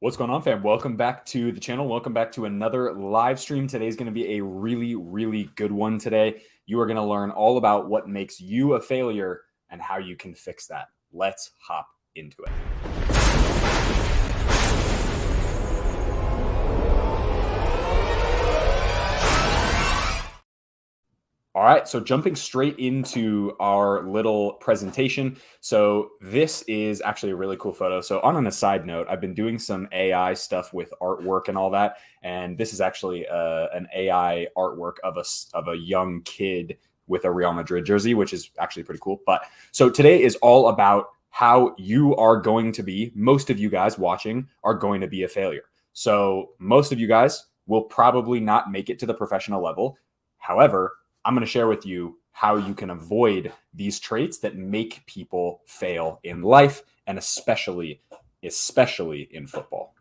What's going on, fam? Welcome back to the channel. Welcome back to another live stream. Today's going to be a really good one today. You are going to learn all about what makes you a failure and how you can fix that. Let's hop into it. All right, so jumping straight into our little presentation. So this is actually a really cool photo. So on a side note, I've been doing some AI stuff with artwork and all that. And this is actually an AI artwork of a young kid with a Real Madrid jersey, which is actually pretty cool. But so today is all about how you are going to be, most of you guys watching are going to be a failure. So most of you guys will probably not make it to the professional level. However, I'm going to share with you how you can avoid these traits that make people fail in life and especially in football.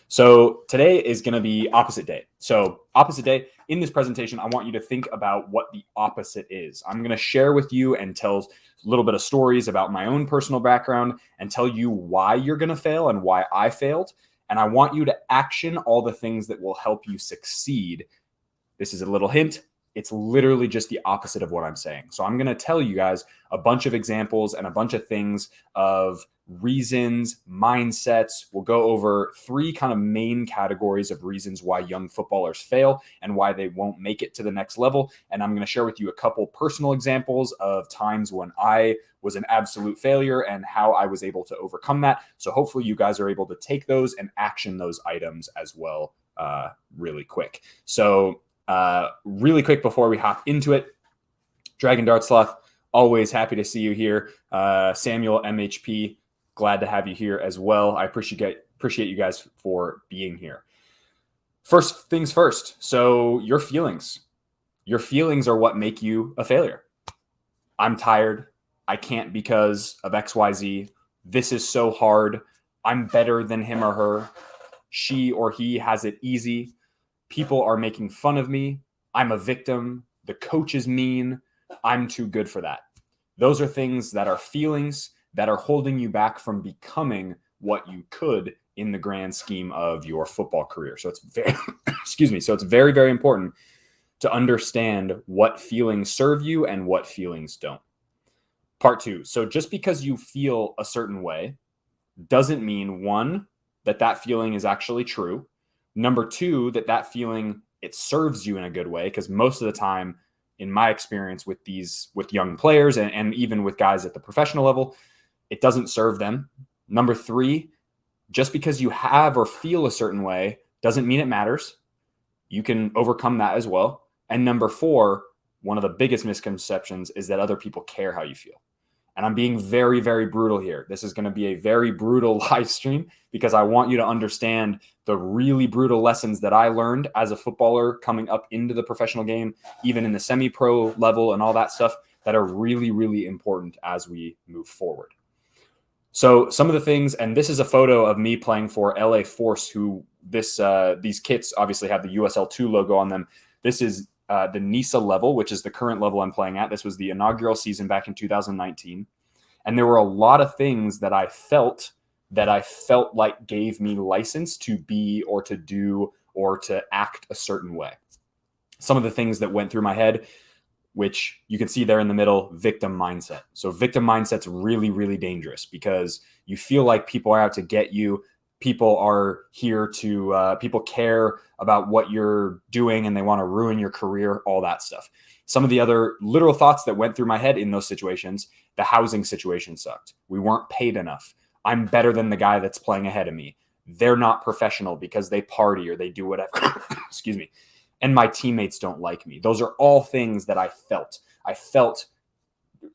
So today is going to be opposite day. So opposite day in this presentation, I want you to think about what the opposite is. I'm going to share with you and tell a little bit of stories about my own personal background and tell you why you're going to fail and why I failed. And I want you to action all the things that will help you succeed. This is a little hint. It's literally just the opposite of what I'm saying. So I'm going to tell you guys a bunch of examples and a bunch of things of reasons, mindsets. We'll go over 3 kind of main categories of reasons why young footballers fail and why they won't make it to the next level. And I'm going to share with you a couple personal examples of times when I was an absolute failure and how I was able to overcome that. So hopefully you guys are able to take those and action those items as well really quick. So really quick before we hop into it, Dragon Dart Sloth, always happy to see you here. Samuel MHP, glad to have you here as well. I appreciate you guys for being here. First things first. So your feelings are what make you a failure. I'm tired. I can't because of XYZ. This is so hard. I'm better than him or her. She or he has it easy. People are making fun of me. I'm a victim. The coach is mean. I'm too good for that. Those are things that are feelings that are holding you back from becoming what you could in the grand scheme of your football career. So it's very, So it's very important to understand what feelings serve you and what feelings don't. Part 2. So just because you feel a certain way doesn't mean, 1, that feeling is actually true. Number 2, that feeling, it serves you in a good way, because most of the time, in my experience with young players and even with guys at the professional level, it doesn't serve them. Number 3, just because you have or feel a certain way doesn't mean it matters. You can overcome that as well. And number 4, one of the biggest misconceptions is that other people care how you feel. And I'm being very brutal here. This is going to be a very brutal live stream because I want you to understand the really brutal lessons that I learned as a footballer coming up into the professional game, even in the semi-pro level and all that stuff, that are really important as we move forward. So some of the things, and this is a photo of me playing for LA Force, who these kits obviously have the USL2 logo on them. This is the NISA level, which is the current level I'm playing at. This was the inaugural season back in 2019. And there were a lot of things that I felt like gave me license to be or to do or to act a certain way. Some of the things that went through my head, which you can see there in the middle, victim mindset. So victim mindset's really dangerous because you feel like people are out to get you. People are here to, people care about what you're doing and they want to ruin your career, all that stuff. Some of the other literal thoughts that went through my head in those situations, the housing situation sucked. We weren't paid enough. I'm better than the guy that's playing ahead of me. They're not professional because they party or they do whatever. Excuse me. And my teammates don't like me. Those are all things that I felt. I felt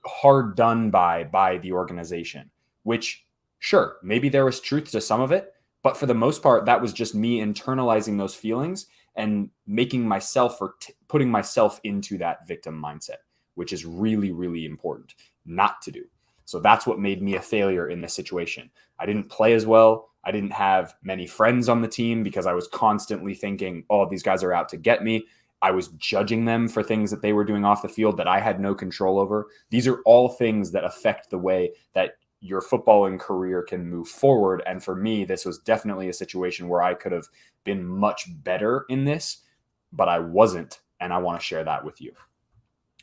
hard done by the organization, which sure, maybe there was truth to some of it, but for the most part, that was just me internalizing those feelings and making myself or putting myself into that victim mindset, which is really important not to do. So that's what made me a failure in this situation. I didn't play as well. I didn't have many friends on the team because I was constantly thinking, oh, these guys are out to get me. I was judging them for things that they were doing off the field that I had no control over. These are all things that affect the way that your footballing career can move forward. And for me, this was definitely a situation where I could have been much better in this, but I wasn't. And I want to share that with you.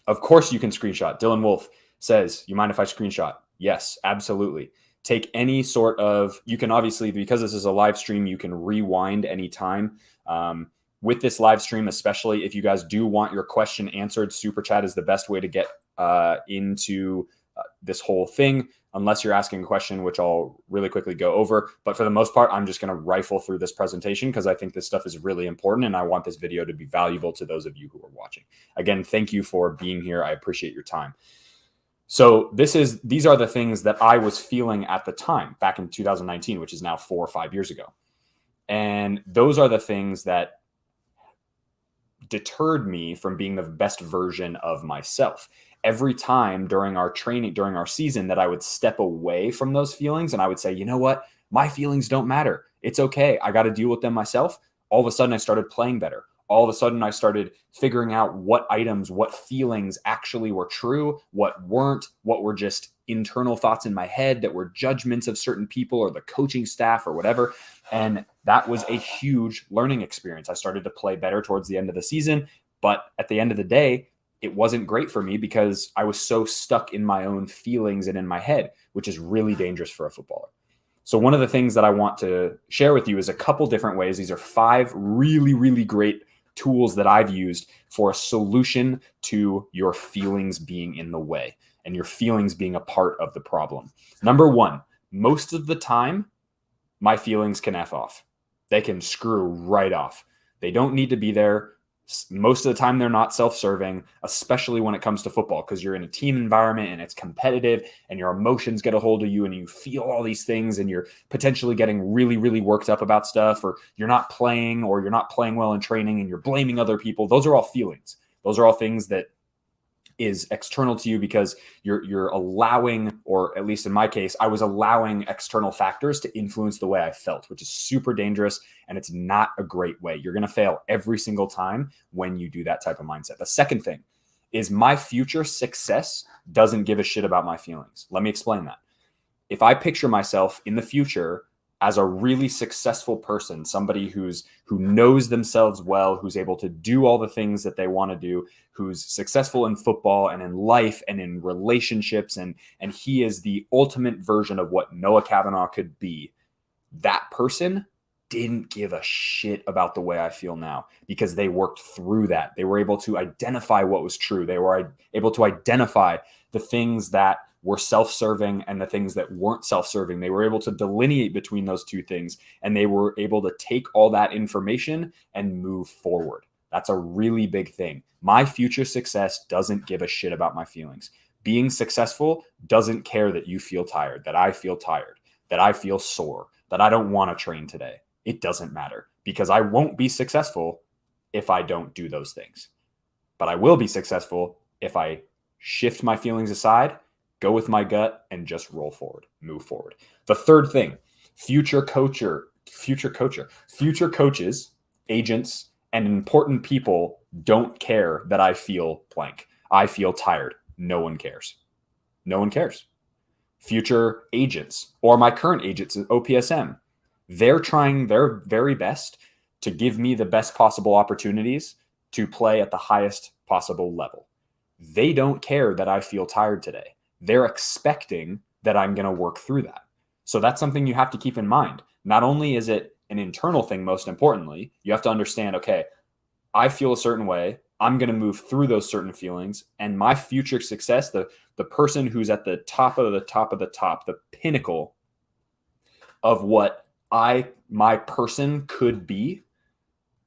Of course, you can screenshot. Dylan Wolf says, you mind if I screenshot? Yes, absolutely. Take any sort of, you can obviously, because this is a live stream, you can rewind anytime. With this live stream, especially if you guys do want your question answered, Super Chat is the best way to get into this whole thing, unless you're asking a question, which I'll really quickly go over. But for the most part, I'm just going to rifle through this presentation because I think this stuff is really important and I want this video to be valuable to those of you who are watching. Again, thank you for being here. I appreciate your time. So these are the things that I was feeling at the time back in 2019, which is now 4 or 5 years ago. And those are the things that deterred me from being the best version of myself. Every time during our training, during our season, that I would step away from those feelings and I would say, you know what? My feelings don't matter. It's okay. I got to deal with them myself. All of a sudden I started playing better. All of a sudden I started figuring out what items, what feelings actually were true, what weren't, what were just internal thoughts in my head that were judgments of certain people or the coaching staff or whatever. And that was a huge learning experience. I started to play better towards the end of the season, but at the end of the day, it wasn't great for me because I was so stuck in my own feelings and in my head, which is really dangerous for a footballer. So one of the things that I want to share with you is a couple different ways. These are 5 really, really great tools that I've used for a solution to your feelings being in the way and your feelings being a part of the problem. Number 1, most of the time, my feelings can F off. They can screw right off. They don't need to be there. Most of the time, they're not self-serving, especially when it comes to football, because you're in a team environment and it's competitive and your emotions get a hold of you and you feel all these things and you're potentially getting really, really worked up about stuff, or you're not playing well in training and you're blaming other people. Those are all feelings. Those are all things that is external to you because you're allowing, or at least in my case, I was allowing external factors to influence the way I felt, which is super dangerous. And it's not a great way. You're going to fail every single time when you do that type of mindset. The second thing is my future success doesn't give a shit about my feelings. Let me explain that. If I picture myself in the future as a really successful person, somebody who knows themselves well, who's able to do all the things that they want to do, who's successful in football and in life and in relationships, and he is the ultimate version of what Noah Cavanaugh could be, that person didn't give a shit about the way I feel now because they worked through that. They were able to identify what was true. They were able to identify the things that were self-serving and the things that weren't self-serving. They were able to delineate between those two things, and they were able to take all that information and move forward. That's a really big thing. My future success doesn't give a shit about my feelings. Being successful doesn't care that you feel tired, that I feel tired, that I feel sore, that I don't want to train today. It doesn't matter because I won't be successful if I don't do those things. But I will be successful if I shift my feelings aside, go with my gut, and just roll forward, move forward. The third thing, future coaches, agents, and important people don't care that I feel blank. I feel tired. No one cares. No one cares. Future agents or my current agents at OPSM, they're trying their very best to give me the best possible opportunities to play at the highest possible level. They don't care that I feel tired today. They're expecting that I'm going to work through that. So that's something you have to keep in mind. Not only is it an internal thing, most importantly, you have to understand, okay, I feel a certain way. I'm going to move through those certain feelings, and my future success, the person who's at the top of the top of the top, the pinnacle of what my person could be,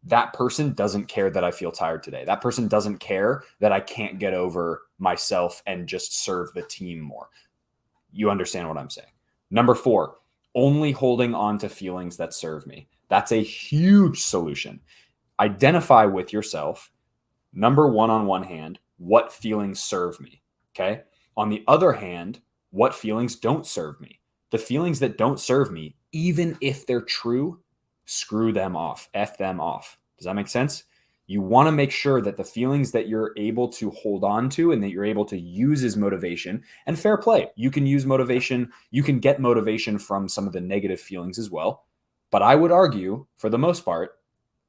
that person doesn't care that I feel tired today. That person doesn't care that I can't get over myself and just serve the team more. You understand what I'm saying? Number 4, only holding on to feelings that serve me. That's a huge solution. Identify with yourself. Number 1, on one hand, what feelings serve me? Okay. On the other hand, what feelings don't serve me? The feelings that don't serve me, even if they're true, screw them off, F them off. Does that make sense? You want to make sure that the feelings that you're able to hold on to and that you're able to use as motivation, and fair play, you can use motivation, you can get motivation from some of the negative feelings as well. But I would argue, for the most part,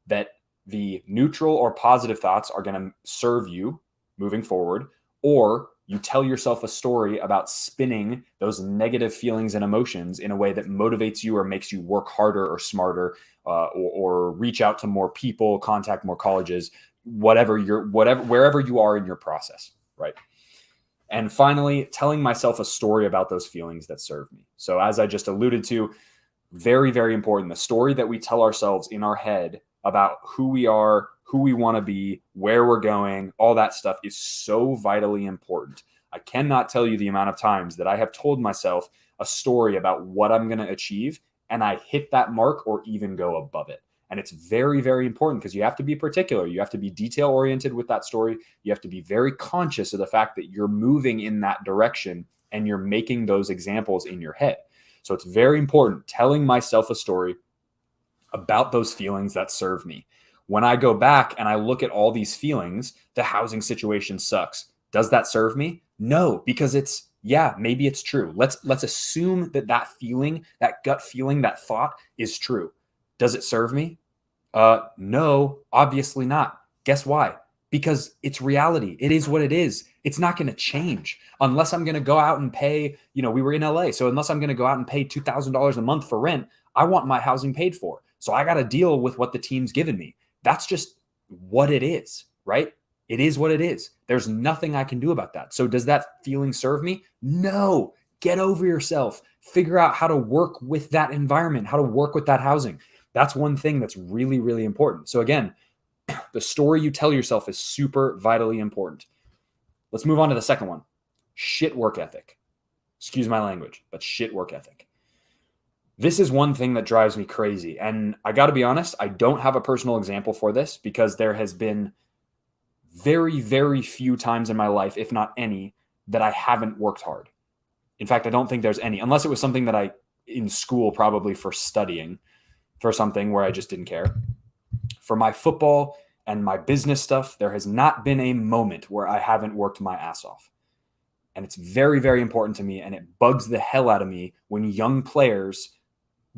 that the neutral or positive thoughts are going to serve you moving forward, or you tell yourself a story about spinning those negative feelings and emotions in a way that motivates you or makes you work harder or smarter, or reach out to more people, contact more colleges, wherever you are in your process, right? And finally, telling myself a story about those feelings that serve me. So as I just alluded to, very, very important. The story that we tell ourselves in our head about who we are, who we want to be, where we're going, all that stuff is so vitally important. I cannot tell you the amount of times that I have told myself a story about what I'm going to achieve, and I hit that mark or even go above it. And it's very, very important because you have to be particular. You have to be detail oriented with that story. You have to be very conscious of the fact that you're moving in that direction and you're making those examples in your head. So it's very important telling myself a story about those feelings that serve me. When I go back and I look at all these feelings, the housing situation sucks. Does that serve me? No, because maybe it's true. Let's assume that feeling, that gut feeling, that thought is true. Does it serve me? No, obviously not. Guess why? Because it's reality. It is what it is. It's not going to change unless I'm going to go out and pay, we were in LA. So unless I'm going to go out and pay $2,000 a month for rent, I want my housing paid for. So I got to deal with what the team's given me. That's just what it is, right? It is what it is. There's nothing I can do about that. So does that feeling serve me? No. Get over yourself. Figure out how to work with that environment, how to work with that housing. That's one thing that's really, really important. So again, the story you tell yourself is super vitally important. Let's move on to the second one. Shit work ethic. Excuse my language, but shit work ethic. This is one thing that drives me crazy. And I got to be honest, I don't have a personal example for this because there has been very, very few times in my life, if not any, that I haven't worked hard. In fact, I don't think there's any, unless it was something that in school, probably for studying, for something where I just didn't care. For my football and my business stuff, there has not been a moment where I haven't worked my ass off. And it's very, very important to me. And it bugs the hell out of me when young players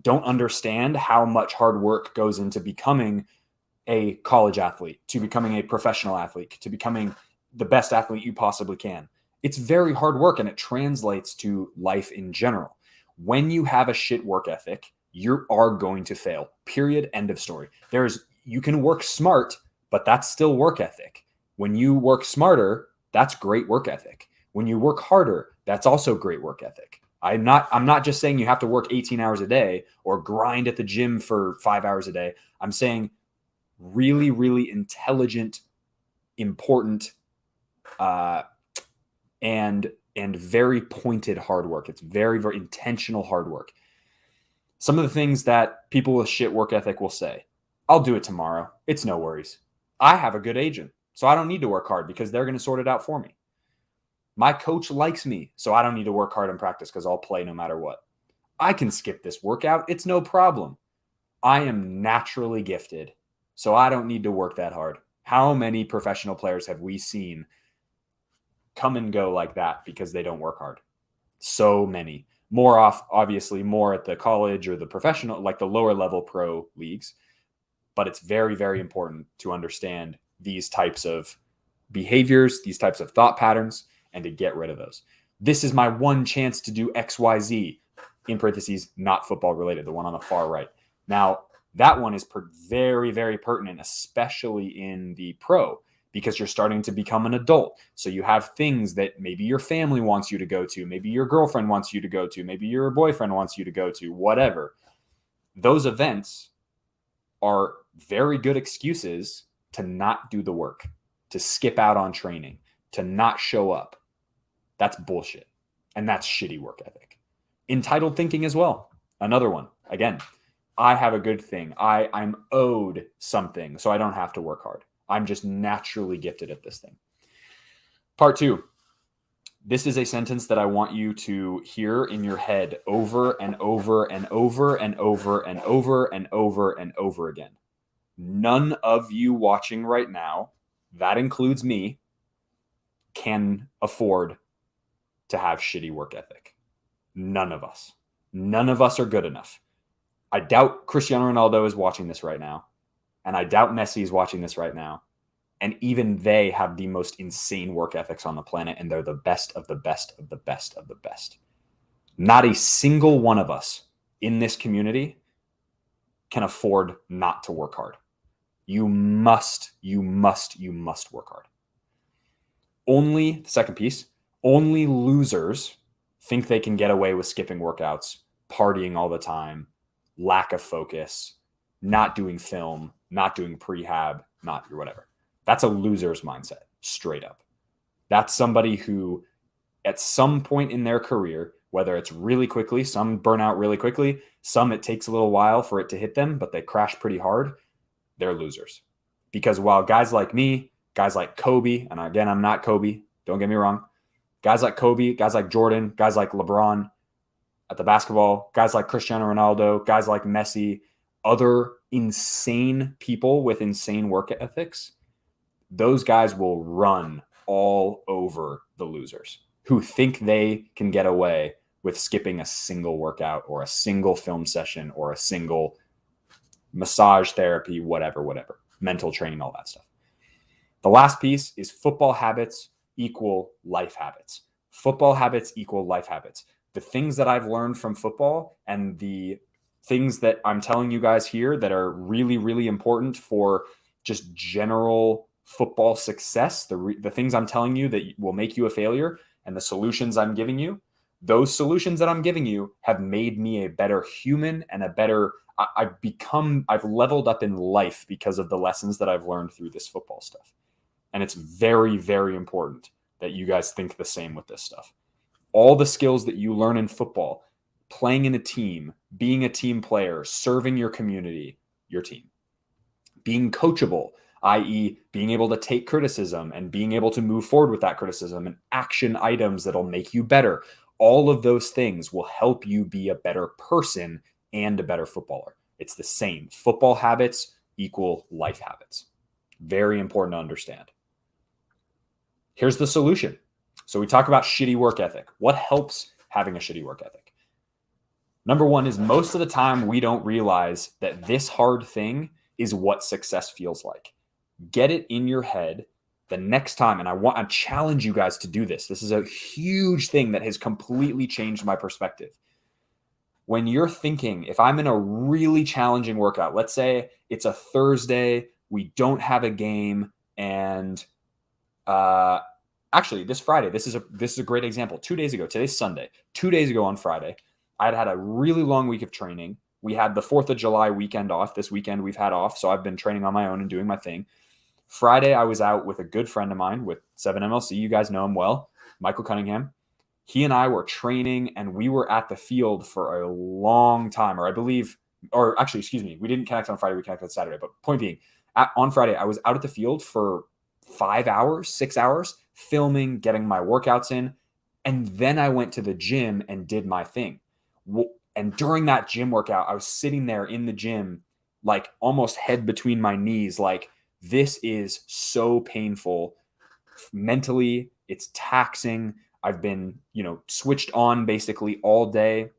don't understand how much hard work goes into becoming a college athlete, to becoming a professional athlete, to becoming the best athlete you possibly can. It's very hard work, and it translates to life in general. When you have a shit work ethic, you are going to fail. Period. End of story. You can work smart, but that's still work ethic. When you work smarter, that's great work ethic. When you work harder, that's also great work ethic. I'm not just saying you have to work 18 hours a day or grind at the gym for 5 hours a day. I'm saying really, really intelligent, important, and very pointed hard work. It's very, very intentional hard work. Some of the things that people with shit work ethic will say: I'll do it tomorrow. It's no worries. I have a good agent, so I don't need to work hard because they're going to sort it out for me. My coach likes me, so I don't need to work hard in practice because I'll play no matter what. I can skip this workout. It's no problem. I am naturally gifted, so I don't need to work that hard. How many professional players have we seen come and go like that because they don't work hard? So many. Obviously more at the college or the professional, like the lower level pro leagues. But it's very, very important to understand these types of behaviors, these types of thought patterns, and to get rid of those. This is my one chance to do XYZ, in parentheses, not football related, the one on the far right. Now, that one is very, very pertinent, especially in the pro, because you're starting to become an adult. So you have things that maybe your family wants you to go to, maybe your girlfriend wants you to go to, maybe your boyfriend wants you to go to, whatever. Those events are very good excuses to not do the work, to skip out on training, to not show up. That's bullshit. And that's shitty work ethic. Entitled thinking as well. Another one. Again, I have a good thing. I'm owed something, so I don't have to work hard. I'm just naturally gifted at this thing. Part 2. This is a sentence that I want you to hear in your head over and over and over and over and over and over and over again. None of you watching right now, that includes me, can afford to have shitty work ethic. None of us. None of us are good enough. I doubt Cristiano Ronaldo is watching this right now. And I doubt Messi is watching this right now. And even they have the most insane work ethics on the planet. And they're the best of the best of the best of the best. Not a single one of us in this community can afford not to work hard. You must work hard. Only, the second piece, only losers think they can get away with skipping workouts, partying all the time, lack of focus, not doing film, not doing prehab, not your whatever. That's a loser's mindset, straight up. That's somebody who at some point in their career, whether it's really quickly, some burn out really quickly, some it takes a little while for it to hit them, but they crash pretty hard, they're losers. Because while guys like me, guys like Kobe, and again, I'm not Kobe, don't get me wrong, guys like Kobe, guys like Jordan, guys like LeBron at the basketball, guys like Cristiano Ronaldo, guys like Messi, other insane people with insane work ethics, those guys will run all over the losers who think they can get away with skipping a single workout or a single film session or a single massage therapy, whatever, mental training, all that stuff. The last piece is football habits equal life habits. Football habits equal life habits. The things that I've learned from football and the things that I'm telling you guys here that are really, really important for just general football success, the things I'm telling you that will make you a failure and the solutions I'm giving you, those solutions that I'm giving you have made me a better human and a better, I've leveled up in life because of the lessons that I've learned through this football stuff. And it's very, very important that you guys think the same with this stuff. All the skills that you learn in football, playing in a team, being a team player, serving your community, your team, being coachable, i.e. being able to take criticism and being able to move forward with that criticism and action items that'll make you better. All of those things will help you be a better person and a better footballer. It's the same. Football habits equal life habits. Very important to understand. Here's the solution. So we talk about shitty work ethic. What helps having a shitty work ethic? Number one is most of the time we don't realize that this hard thing is what success feels like. Get it in your head the next time. And I challenge you guys to do this. This is a huge thing that has completely changed my perspective. When you're thinking, if I'm in a really challenging workout, let's say it's a Thursday, we don't have a game, and actually this Friday, this is a great example. 2 days ago, today's Sunday, 2 days ago on Friday, I'd had a really long week of training. We had the 4th of July weekend off. This weekend we've had off. So I've been training on my own and doing my thing. Friday, I was out with a good friend of mine with 7MLC. You guys know him well, Michael Cunningham. He and I were training and we were at the field for a long time, we didn't connect on Friday. We connected on Saturday. But point being, on Friday, I was out at the field for 5 hours, 6 hours, filming, getting my workouts in. And then I went to the gym and did my thing. And during that gym workout, I was sitting there in the gym, like almost head between my knees. Like, this is so painful. Mentally, it's taxing. I've been, switched on basically all day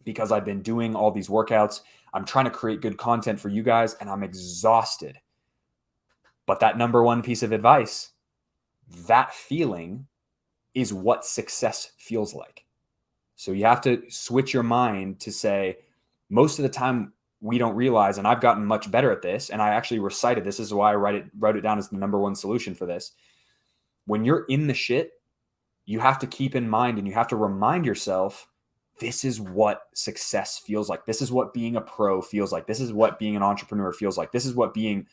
because I've been doing all these workouts. I'm trying to create good content for you guys and I'm exhausted. But that number one piece of advice, that feeling is what success feels like. So you have to switch your mind to say, most of the time we don't realize, and I've gotten much better at this, and I actually recited, this is why I wrote it down as the number one solution for this. When you're in the shit, you have to keep in mind and you have to remind yourself, this is what success feels like. This is what being a pro feels like. This is what being an entrepreneur feels like. This is what being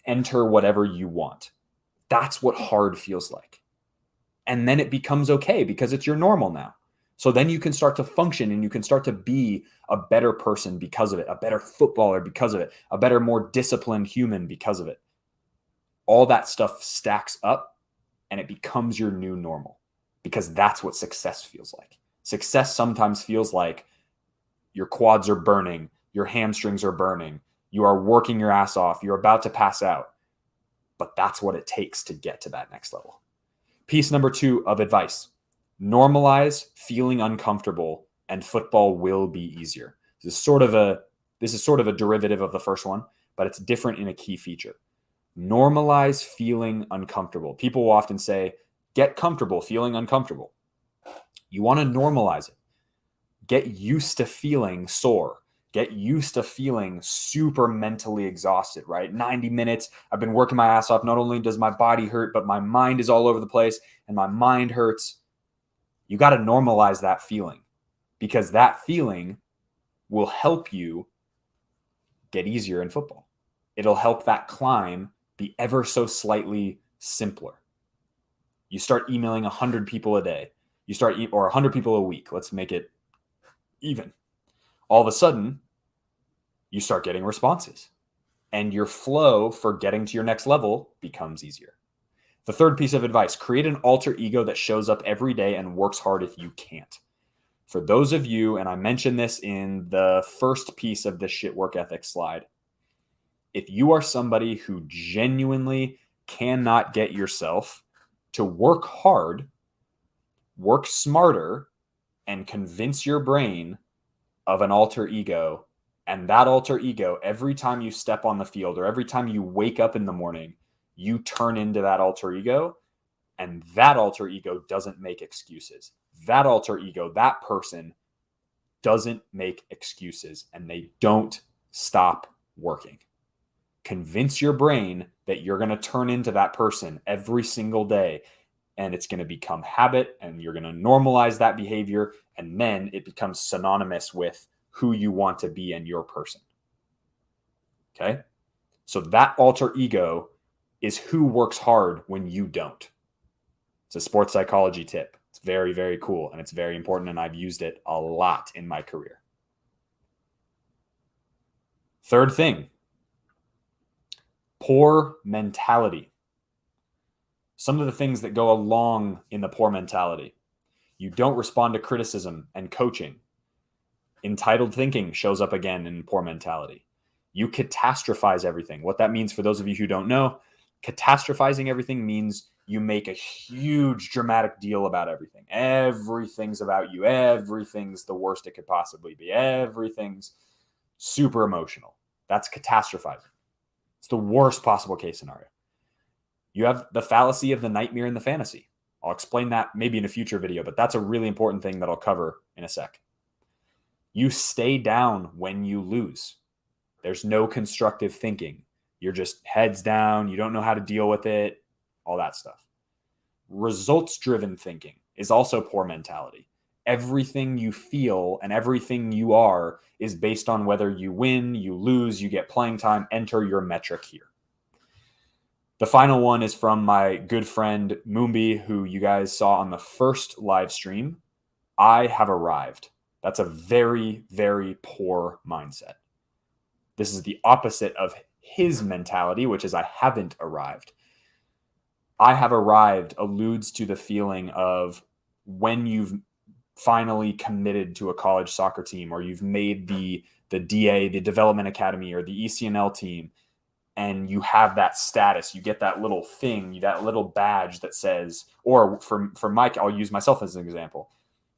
enter whatever you want. That's what hard feels like. And then it becomes okay because it's your normal now. So then you can start to function and you can start to be a better person because of it, a better footballer because of it, a better, more disciplined human because of it. All that stuff stacks up and it becomes your new normal because that's what success feels like. Success sometimes feels like your quads are burning, your hamstrings are burning, You are working your ass off. You're about to pass out. But that's what it takes to get to that next level. Piece number 2 of advice: normalize feeling uncomfortable and football will be easier. This is sort of a derivative of the first one, but it's different in a key feature. Normalize feeling uncomfortable. People will often say, get comfortable feeling uncomfortable. You want to normalize it. Get used to feeling sore. Get used to feeling super mentally exhausted, right? 90 minutes, I've been working my ass off. Not only does my body hurt, but my mind is all over the place and my mind hurts. You got to normalize that feeling, because that feeling will help you get easier in football. It'll help that climb be ever so slightly simpler. You start emailing 100 people a day. Or 100 people a week. Let's make it even. All of a sudden, you start getting responses, and your flow for getting to your next level becomes easier. The third piece of advice: create an alter ego that shows up every day and works hard if you can't. For those of you, and I mentioned this in the first piece of this shit work ethic slide, if you are somebody who genuinely cannot get yourself to work hard, work smarter, and convince your brain of an alter ego, and that alter ego, every time you step on the field or every time you wake up in the morning, you turn into that alter ego, and that alter ego doesn't make excuses. That alter ego, that person doesn't make excuses, and they don't stop working. Convince your brain that you're going to turn into that person every single day, and it's going to become habit, and you're going to normalize that behavior, and then it becomes synonymous with who you want to be and your person. Okay? So that alter ego is who works hard when you don't. It's a sports psychology tip. It's very, very cool, and it's very important, and I've used it a lot in my career. Third thing, poor mentality. Some of the things that go along in the poor mentality: you don't respond to criticism and coaching. Entitled thinking shows up again in poor mentality. You catastrophize everything. What that means, for those of you who don't know, catastrophizing everything means you make a huge dramatic deal about everything. Everything's about you. Everything's the worst it could possibly be. Everything's super emotional. That's catastrophizing. It's the worst possible case scenario. You have the fallacy of the nightmare and the fantasy. I'll explain that maybe in a future video, but that's a really important thing that I'll cover in a sec. You stay down when you lose. There's no constructive thinking. You're just heads down. You don't know how to deal with it, all that stuff. Results-driven thinking is also poor mentality. Everything you feel and everything you are is based on whether you win, you lose, you get playing time. Enter your metric here. The final one is from my good friend Moombi, who you guys saw on the first live stream. I have arrived. That's a very, very poor mindset. This is the opposite of his mentality, which is I haven't arrived. I have arrived alludes to the feeling of when you've finally committed to a college soccer team, or you've made the DA, the Development Academy, or the ECNL team, and you have that status. You get that little thing, that little badge that says, or for Mike, I'll use myself as an example.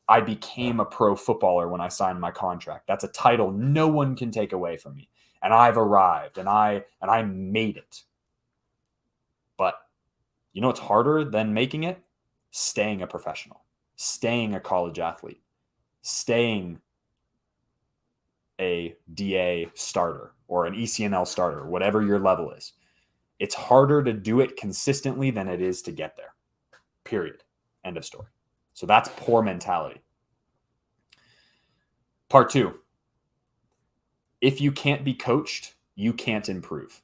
I became a pro footballer when I signed my contract. That's a title no one can take away from me. And I've arrived, and I made it. But you know what's harder than making it? Staying a professional, staying a college athlete, staying a DA starter or an ECNL starter, whatever your level is. It's harder to do it consistently than it is to get there. Period. End of story. So that's poor mentality. Part 2. If you can't be coached, you can't improve.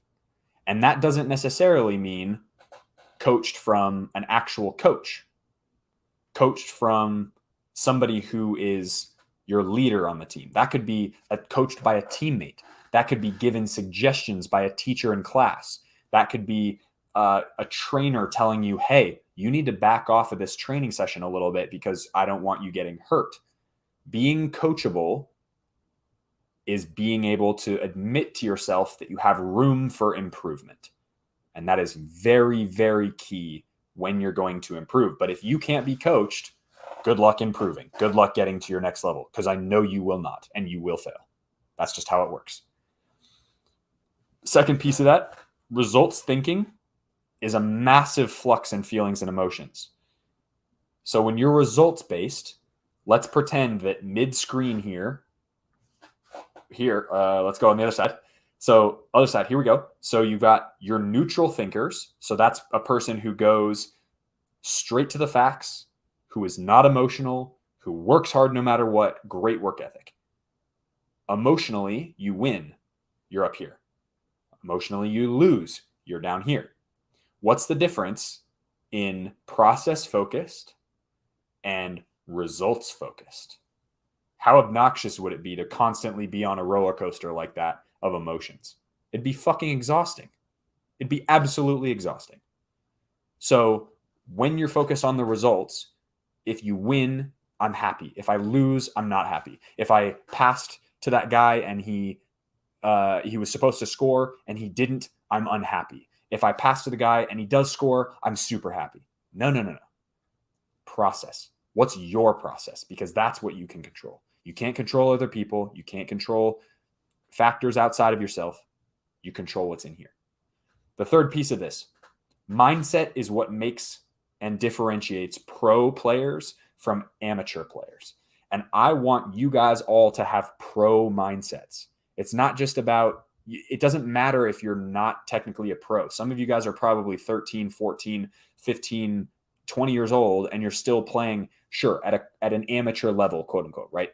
And that doesn't necessarily mean coached from an actual coach. Coached from somebody who is your leader on the team. That could be coached by a teammate. That could be given suggestions by a teacher in class. That could be a trainer telling you, hey, you need to back off of this training session a little bit because I don't want you getting hurt. Being coachable is being able to admit to yourself that you have room for improvement. And that is very, very key when you're going to improve. But if you can't be coached, good luck improving. Good luck getting to your next level, because I know you will not, and you will fail. That's just how it works. Second piece of that, results thinking is a massive flux in feelings and emotions. So when you're results based, let's pretend that mid-screen here, let's go on the other side. So other side, here we go. So you've got your neutral thinkers. So that's a person who goes straight to the facts, who is not emotional, who works hard no matter what, great work ethic. Emotionally, you win, you're up here. Emotionally, you lose, you're down here. What's the difference in process focused and results focused? How obnoxious would it be to constantly be on a roller coaster like that of emotions? It'd be fucking exhausting. It'd be absolutely exhausting. So when you're focused on the results, if you win, I'm happy. If I lose, I'm not happy. If I passed to that guy and he was supposed to score and he didn't, I'm unhappy. If I pass to the guy and he does score, I'm super happy. No. Process. What's your process? Because that's what you can control. You can't control other people. You can't control factors outside of yourself. You control what's in here. The third piece of this, mindset is what makes and differentiates pro players from amateur players. And I want you guys all to have pro mindsets. It's not just about, it doesn't matter if you're not technically a pro. Some of you guys are probably 13, 14, 15, 20 years old, and you're still playing, sure, at an amateur level, quote unquote, right?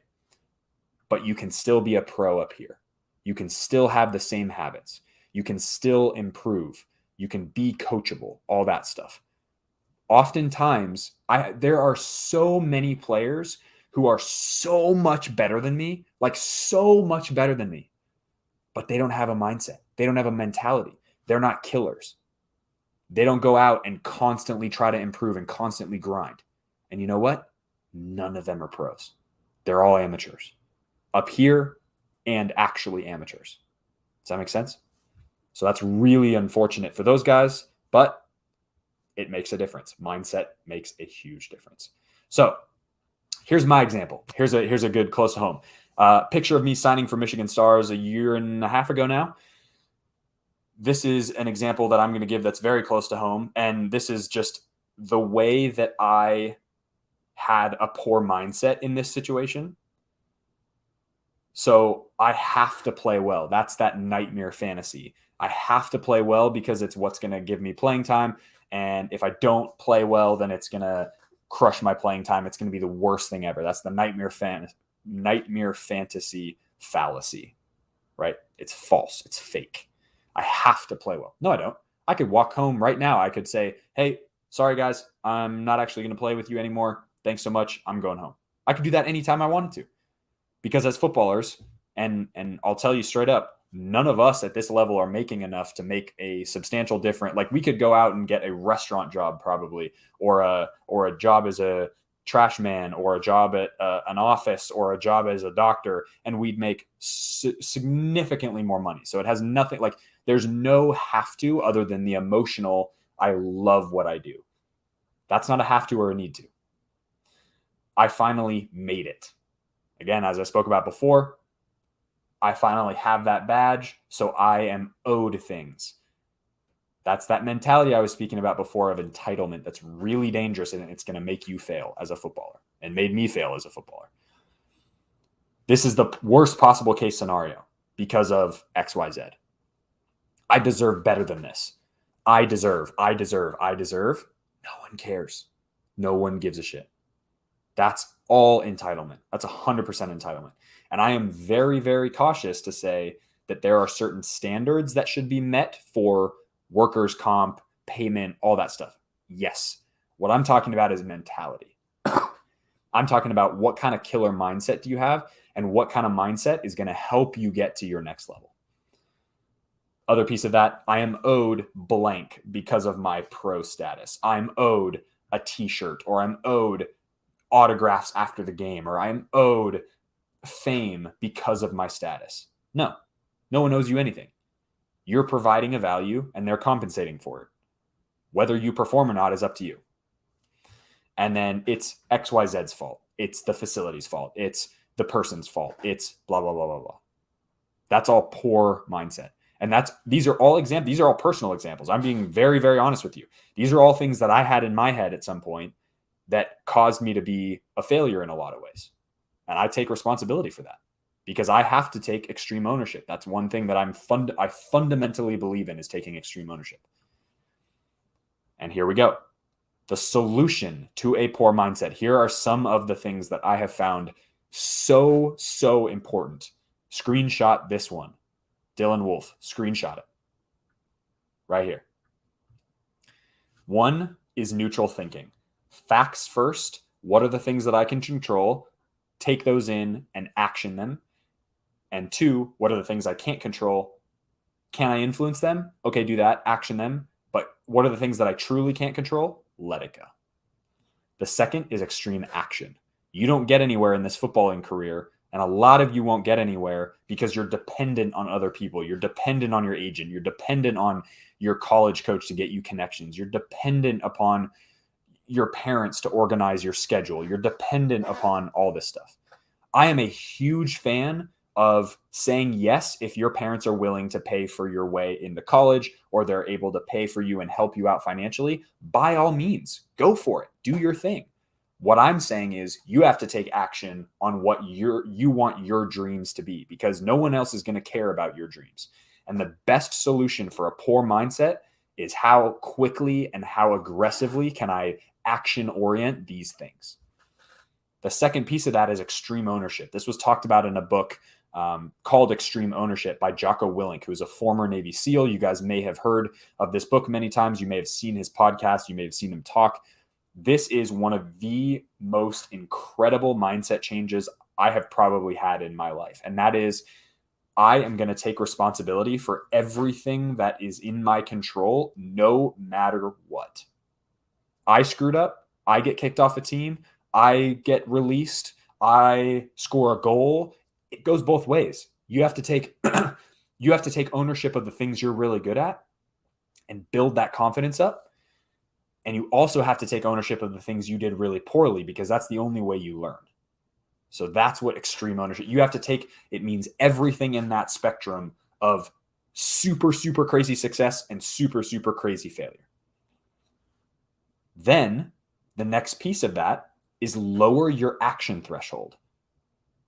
But you can still be a pro up here. You can still have the same habits. You can still improve. You can be coachable, all that stuff. Oftentimes, there are so many players who are so much better than me, like so much better than me, but they don't have a mindset. They don't have a mentality. They're not killers. They don't go out and constantly try to improve and constantly grind. And you know what? None of them are pros. They're all amateurs up here and actually amateurs. Does that make sense? So that's really unfortunate for those guys, but it makes a difference. Mindset makes a huge difference. So here's my example. Here's a good close to home. Picture of me signing for Michigan Stars a year and a half ago now. This is an example that I'm going to give that's very close to home. And this is just the way that I had a poor mindset in this situation. So I have to play well. That's that nightmare fantasy. I have to play well because it's what's going to give me playing time. And if I don't play well, then it's going to crush my playing time. It's going to be the worst thing ever. That's the nightmare fantasy fallacy, right? It's false. It's fake. I have to play well. No, I don't. I could walk home right now. I could say, hey, sorry guys, I'm not actually going to play with you anymore. Thanks so much. I'm going home. I could do that anytime I wanted to. Because as footballers, and I'll tell you straight up, none of us at this level are making enough to make a substantial difference. Like we could go out and get a restaurant job probably, or a job as a trash man, or a job at an office, or a job as a doctor, and we'd make significantly more money. So it has nothing, like there's no have to other than the emotional, I love what I do. That's not a have to or a need to. I finally made it. Again, as I spoke about before, I finally have that badge, so I am owed things. That's that mentality I was speaking about before of entitlement that's really dangerous, and it's going to make you fail as a footballer, and made me fail as a footballer. This is the worst possible case scenario because of XYZ. I deserve better than this. I deserve. No one cares. No one gives a shit. That's all entitlement. That's 100% entitlement. And I am very, very cautious to say that there are certain standards that should be met for workers' comp, payment, all that stuff. Yes. What I'm talking about is mentality. I'm talking about what kind of killer mindset do you have, and what kind of mindset is going to help you get to your next level. Other piece of that, I am owed blank because of my pro status. I'm owed a t-shirt, or I'm owed autographs after the game, or I'm owed fame because of my status. No, no one owes you anything. You're providing a value and they're compensating for it. Whether you perform or not is up to you. And then it's XYZ's fault. It's the facility's fault. It's the person's fault. It's blah, blah, blah, blah, blah. That's all poor mindset. And these are all examples. These are all personal examples. I'm being very, very honest with you. These are all things that I had in my head at some point that caused me to be a failure in a lot of ways. And I take responsibility for that because I have to take extreme ownership. That's one thing that I fundamentally believe in, is taking extreme ownership. And here we go. The solution to a poor mindset. Here are some of the things that I have found so important. Screenshot this one. Dylan Wolf, screenshot it. Right here. One is neutral thinking. Facts first. What are the things that I can control? Take those in and action them. And two, what are the things I can't control? Can I influence them? Okay, do that. Action them. But what are the things that I truly can't control? Let it go. The second is extreme action. You don't get anywhere in this footballing career, and a lot of you won't get anywhere because you're dependent on other people. You're dependent on your agent. You're dependent on your college coach to get you connections. You're dependent upon your parents to organize your schedule. You're dependent upon all this stuff. I am a huge fan of saying yes if your parents are willing to pay for your way into college, or they're able to pay for you and help you out financially. By all means, go for it. Do your thing. What I'm saying is you have to take action on what you want your dreams to be, because no one else is going to care about your dreams. And the best solution for a poor mindset is how quickly and how aggressively can I action orient these things. The second piece of that is extreme ownership. This was talked about in a book called Extreme Ownership by Jocko Willink, who is a former Navy SEAL. You guys may have heard of this book many times. You may have seen his podcast. You may have seen him talk. This is one of the most incredible mindset changes I have probably had in my life. And that is, I am going to take responsibility for everything that is in my control, no matter what. I screwed up. I get kicked off a team. I get released. I score a goal. It goes both ways. You have to take ownership of the things you're really good at and build that confidence up. And you also have to take ownership of the things you did really poorly, because that's the only way you learn. So that's what extreme ownership, you have to take. It means everything in that spectrum of super, super crazy success and super, super crazy failure. Then the next piece of that is lower your action threshold.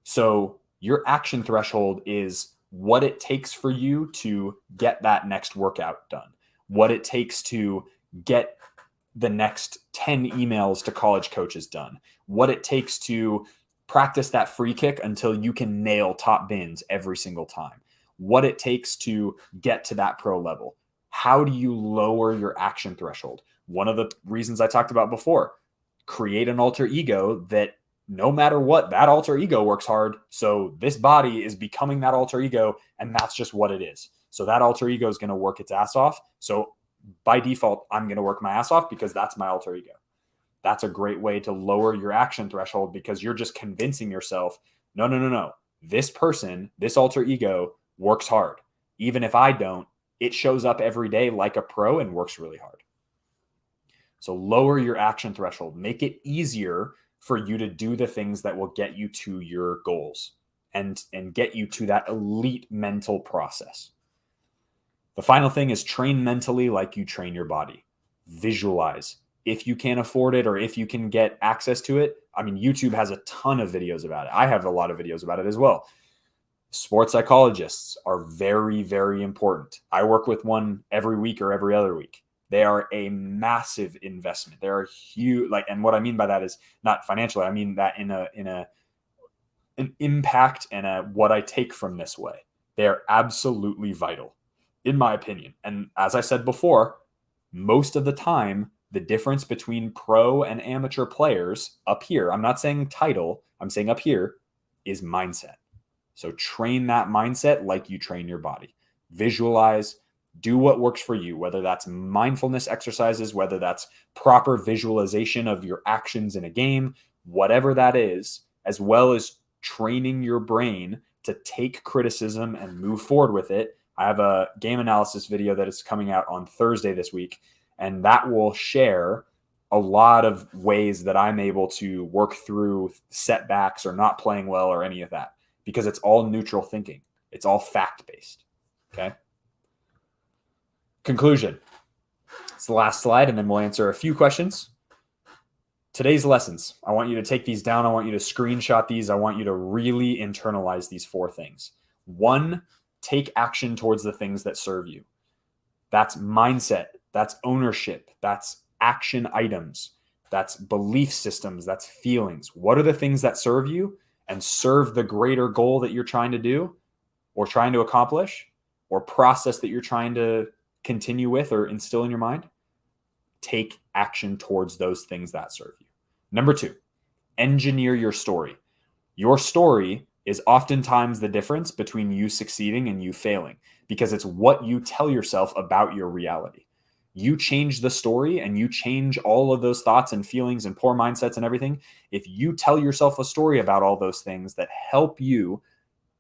So your action threshold is what it takes for you to get that next workout done, what it takes to get the next 10 emails to college coaches done, what it takes to practice that free kick until you can nail top bins every single time, what it takes to get to that pro level. How do you lower your action threshold? One of the reasons I talked about before, create an alter ego that no matter what, that alter ego works hard. So this body is becoming that alter ego, and that's just what it is. So that alter ego is going to work its ass off. So by default, I'm going to work my ass off because that's my alter ego. That's a great way to lower your action threshold, because you're just convincing yourself, no. This person, this alter ego works hard. Even if I don't, it shows up every day like a pro and works really hard. So lower your action threshold. Make it easier for you to do the things that will get you to your goals and get you to that elite mental process. The final thing is train mentally like you train your body. Visualize. If you can't afford it, or if you can get access to it, I mean, YouTube has a ton of videos about it. I have a lot of videos about it as well. Sports psychologists are very, very important. I work with one every week or every other week. They are a massive investment. They are huge. And what I mean by that is not financially. I mean that in an impact and what I take from this way. They are absolutely vital, in my opinion. And as I said before, most of the time, the difference between pro and amateur players up here, I'm not saying title, I'm saying up here, is mindset. So train that mindset like you train your body. Visualize, do what works for you, whether that's mindfulness exercises, whether that's proper visualization of your actions in a game, whatever that is, as well as training your brain to take criticism and move forward with it. I have a game analysis video that is coming out on Thursday this week, and that will share a lot of ways that I'm able to work through setbacks or not playing well or any of that, because it's all neutral thinking. It's all fact-based. Okay. Conclusion. It's the last slide, and then we'll answer a few questions. Today's lessons. I want you to take these down. I want you to screenshot these. I want you to really internalize these 4 things. 1, take action towards the things that serve you. That's mindset. That's ownership. That's action items. That's belief systems. That's feelings. What are the things that serve you and serve the greater goal that you're trying to do or trying to accomplish or process that you're trying to continue with or instill in your mind? Take action towards those things that serve you. Number 2, engineer your story. Your story is oftentimes the difference between you succeeding and you failing, because it's what you tell yourself about your reality. You change the story and you change all of those thoughts and feelings and poor mindsets and everything. If you tell yourself a story about all those things that help you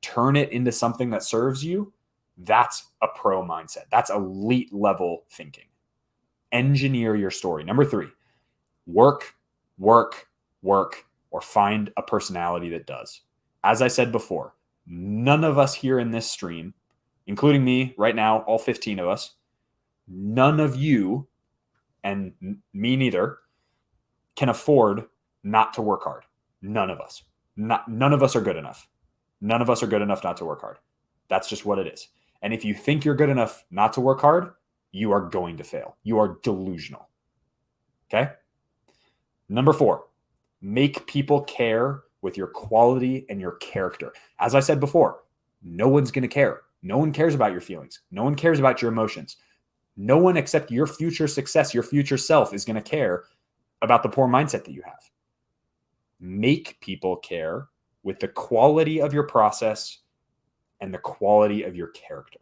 turn it into something that serves you, that's a pro mindset. That's elite level thinking. Engineer your story. Number 3, work, or find a personality that does. As I said before, none of us here in this stream, including me right now, all 15 of us, none of you and me neither can afford not to work hard. None of us. None of us are good enough. None of us are good enough not to work hard. That's just what it is. And if you think you're good enough not to work hard, you are going to fail. You are delusional. Okay? Number 4, make people care with your quality and your character. As I said before, no one's going to care. No one cares about your feelings. No one cares about your emotions. No one except your future success, your future self is going to care about the poor mindset that you have. Make people care with the quality of your process and the quality of your character.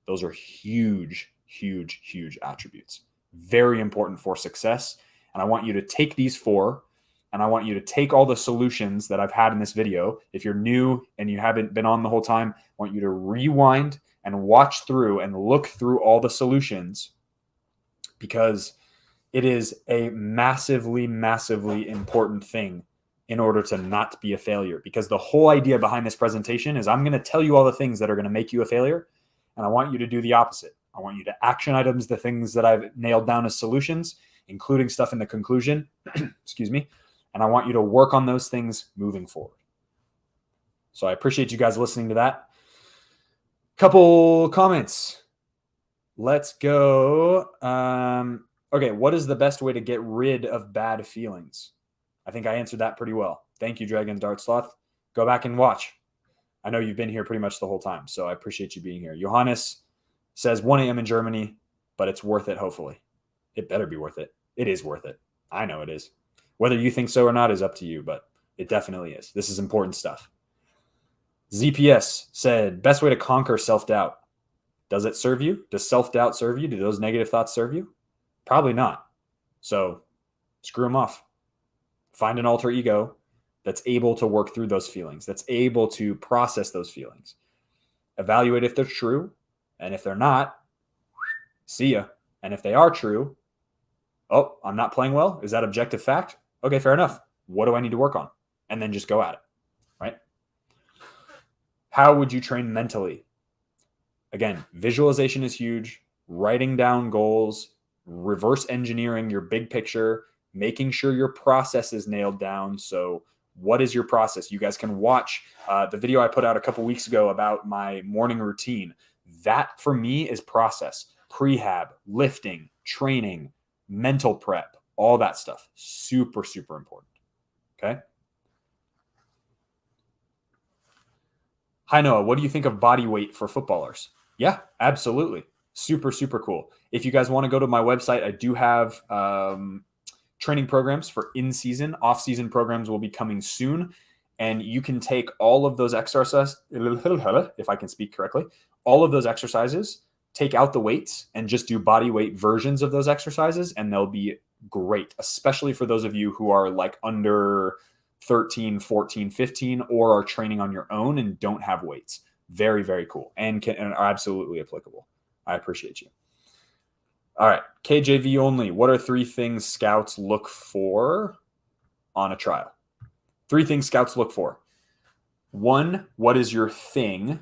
Those are huge, huge, huge attributes. Very important for success. And I want you to take these 4, and I want you to take all the solutions that I've had in this video. If you're new and you haven't been on the whole time, I want you to rewind and watch through and look through all the solutions, because it is a massively, massively important thing in order to not be a failure. Because the whole idea behind this presentation is I'm going to tell you all the things that are going to make you a failure, and I want you to do the opposite. I want you to action items the things that I've nailed down as solutions, including stuff in the conclusion, excuse me, and I want you to work on those things moving forward. So I appreciate you guys listening to that. Couple comments. Let's go. Okay, what is the best way to get rid of bad feelings? I think I answered that pretty well. Thank you, Dragon Dart Sloth. Go back and watch. I know you've been here pretty much the whole time, so I appreciate you being here. Johannes says 1 a.m. in Germany, but it's worth it, hopefully. It better be worth it. It is worth it. I know it is. Whether you think so or not is up to you, but it definitely is. This is important stuff. ZPS said, best way to conquer self-doubt. Does it serve you? Does self-doubt serve you? Do those negative thoughts serve you? Probably not. So screw them off. Find an alter ego that's able to work through those feelings, that's able to process those feelings. Evaluate if they're true, and if they're not, see ya. And if they are true, oh, I'm not playing well. Is that objective fact? Okay, fair enough. What do I need to work on? And then just go at it, right? How would you train mentally? Again, visualization is huge. Writing down goals, reverse engineering your big picture, making sure your process is nailed down. So what is your process? You guys can watch the video I put out a couple weeks ago about my morning routine. That for me is process. Prehab, lifting, training, mental prep, all that stuff. Super, super important. Okay. Hi, Noah. What do you think of body weight for footballers? Yeah, absolutely. Super, super cool. If you guys want to go to my website, I do have training programs for in-season. Off-season programs will be coming soon. And you can take all of those exercises, if I can speak correctly, all of those exercises, take out the weights and just do body weight versions of those exercises. And they'll be great, especially for those of you who are like under 13, 14, 15, or are training on your own and don't have weights. Very, very cool, and are absolutely applicable. I appreciate you. All right, KJV only. What are 3 things scouts look for on a trial? 3 things scouts look for. 1, what is your thing?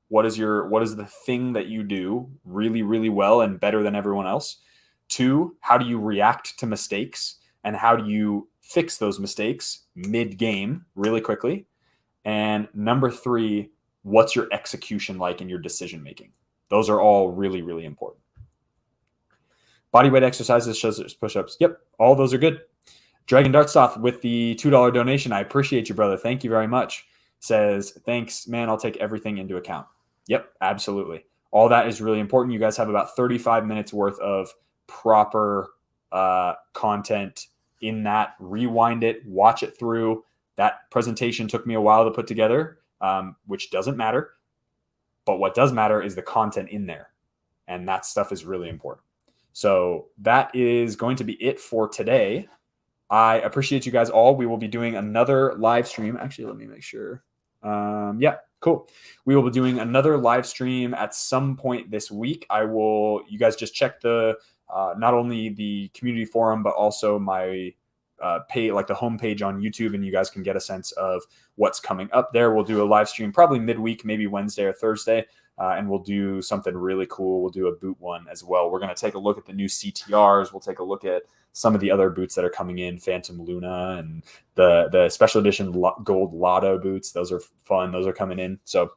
What is the thing that you do really, really well and better than everyone else? 2, how do you react to mistakes and how do you fix those mistakes mid-game really quickly? And number 3, what's your execution like in your decision making? Those are all really, really important. Bodyweight exercises, push-ups. Yep, all those are good. Dragon Dartsoth with the $2 donation. I appreciate you, brother. Thank you very much. Says, thanks, man. I'll take everything into account. Yep, absolutely. All that is really important. You guys have about 35 minutes worth of proper content in that. Rewind it, watch it through. That presentation took me a while to put together, which doesn't matter. But what does matter is the content in there. And that stuff is really important. So that is going to be it for today. I appreciate you guys all. We will be doing another live stream. Actually, let me make sure. Yeah, cool. We will be doing another live stream at some point this week. You guys just check the, not only the community forum, but also my page, like the homepage on YouTube, and you guys can get a sense of what's coming up there. We'll do a live stream probably midweek, maybe Wednesday or Thursday. And we'll do something really cool. We'll do a boot one as well. We're going to take a look at the new CTRs. We'll take a look at some of the other boots that are coming in, Phantom Luna and the special edition gold Lotto boots. Those are fun. Those are coming in. So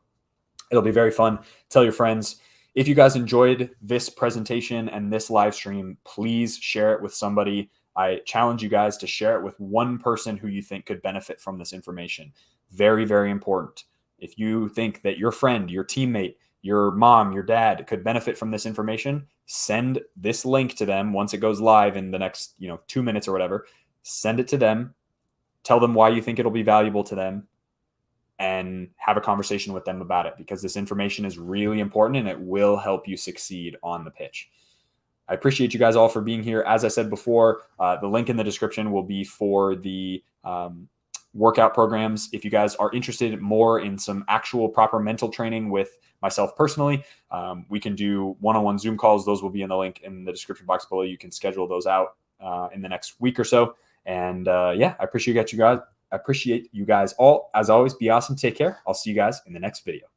it'll be very fun. Tell your friends. If you guys enjoyed this presentation and this live stream, please share it with somebody. I challenge you guys to share it with one person who you think could benefit from this information. Very, very important. If you think that your friend, your teammate, your mom, your dad could benefit from this information, send this link to them once it goes live in the next 2 minutes or whatever. Send it to them. Tell them why you think it'll be valuable to them and have a conversation with them about it, because this information is really important and it will help you succeed on the pitch. I appreciate you guys all for being here. As I said before, the link in the description will be for the workout programs. If you guys are interested more in some actual proper mental training with myself personally, we can do one-on-one Zoom calls. Those will be in the link in the description box below. You can schedule those out in the next week or so. And yeah, I appreciate you guys all. As always, be awesome. Take care. I'll see you guys in the next video.